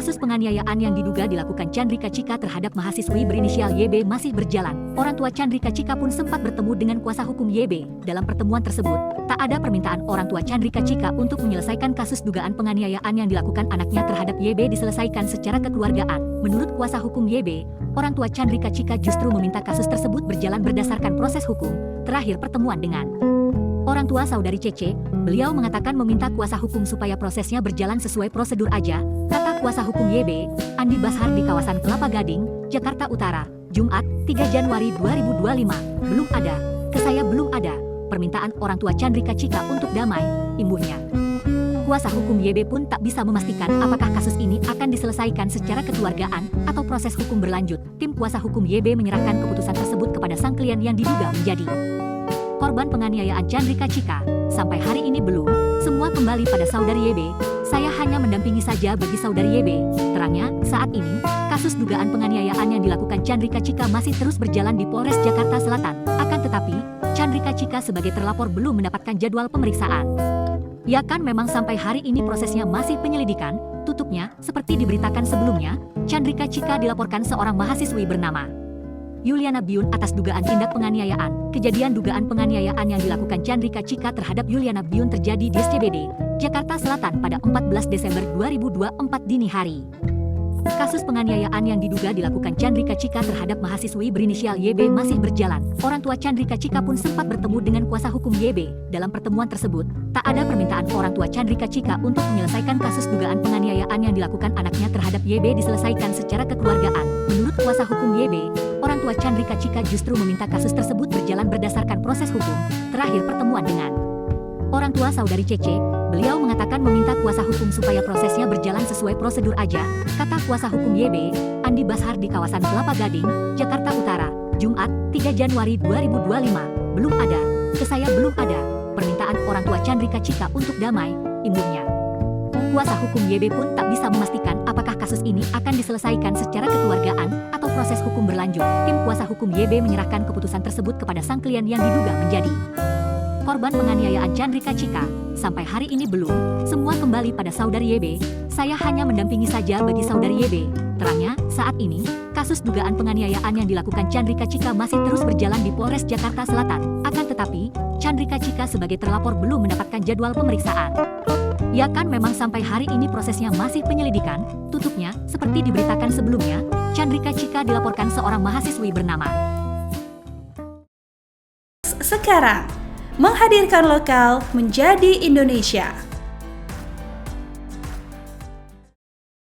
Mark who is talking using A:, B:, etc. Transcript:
A: Kasus penganiayaan yang diduga dilakukan Chandrika Cika terhadap mahasiswi berinisial YB masih berjalan. Orang tua Chandrika Cika pun sempat bertemu dengan kuasa hukum YB. Dalam pertemuan tersebut, tak ada permintaan orang tua Chandrika Cika untuk menyelesaikan kasus dugaan penganiayaan yang dilakukan anaknya terhadap YB diselesaikan secara kekeluargaan. Menurut kuasa hukum YB, orang tua Chandrika Cika justru meminta kasus tersebut berjalan berdasarkan proses hukum. Terakhir pertemuan dengan orang tua saudari Cece, beliau mengatakan meminta kuasa hukum supaya prosesnya berjalan sesuai prosedur aja, kata kuasa hukum YB, Andi Bashar di kawasan Kelapa Gading, Jakarta Utara, Jumat, 3 Januari 2025. Belum ada, ke saya belum ada, permintaan orang tua Chandrika Cika untuk damai, imbuhnya. Kuasa hukum YB pun tak bisa memastikan apakah kasus ini akan diselesaikan secara kekeluargaan atau proses hukum berlanjut. Tim kuasa hukum YB menyerahkan keputusan tersebut kepada sang klien yang diduga menjadi korban penganiayaan Chandrika Cika. Sampai hari ini belum, semua kembali pada saudari YB. Saya hanya mendampingi saja bagi saudari YB. Terangnya, saat ini, kasus dugaan penganiayaan yang dilakukan Chandrika Cika masih terus berjalan di Polres Jakarta Selatan. Akan tetapi, Chandrika Cika sebagai terlapor belum mendapatkan jadwal pemeriksaan. Ya kan memang sampai hari ini prosesnya masih penyelidikan, tutupnya, seperti diberitakan sebelumnya, Chandrika Cika dilaporkan seorang mahasiswi bernama Yuliana Byun atas dugaan tindak penganiayaan. Kejadian dugaan penganiayaan yang dilakukan Chandrika Cika terhadap Yuliana Byun terjadi di SCBD, Jakarta Selatan pada 14 Desember 2024 dini hari. Kasus penganiayaan yang diduga dilakukan Chandrika Cika terhadap mahasiswi berinisial YB masih berjalan. Orang tua Chandrika Cika pun sempat bertemu dengan kuasa hukum YB. Dalam pertemuan tersebut, tak ada permintaan orang tua Chandrika Cika untuk menyelesaikan kasus dugaan penganiayaan yang dilakukan anaknya terhadap YB diselesaikan secara kekeluargaan. Menurut kuasa hukum YB, orang tua Chandrika Cika justru meminta kasus tersebut berjalan berdasarkan proses hukum. Terakhir pertemuan dengan orang tua saudari Cece, beliau mengatakan meminta kuasa hukum supaya prosesnya berjalan sesuai prosedur aja, kata kuasa hukum YB, Andi Bashar di kawasan Kelapa Gading, Jakarta Utara, Jumat, 3 Januari 2025. Belum ada, ke saya belum ada, permintaan orang tua Chandrika Cika untuk damai, imbuhnya. Kuasa hukum YB pun tak bisa memastikan apakah kasus ini akan diselesaikan secara kekeluargaan atau proses hukum berlanjut. Tim kuasa hukum YB menyerahkan keputusan tersebut kepada sang klien yang diduga menjadi korban penganiayaan Chandrika Cika. Sampai hari ini belum, semua kembali pada saudari YB. Saya hanya mendampingi saja bagi saudari YB. Terangnya, saat ini, kasus dugaan penganiayaan yang dilakukan Chandrika Cika masih terus berjalan di Polres Jakarta Selatan. Akan tetapi, Chandrika Cika sebagai terlapor belum mendapatkan jadwal pemeriksaan. Ya kan memang sampai hari ini prosesnya masih penyelidikan, tutupnya, seperti diberitakan sebelumnya, Chandrika Cika dilaporkan seorang mahasiswi bernama
B: Sekarang, menghadirkan lokal menjadi Indonesia.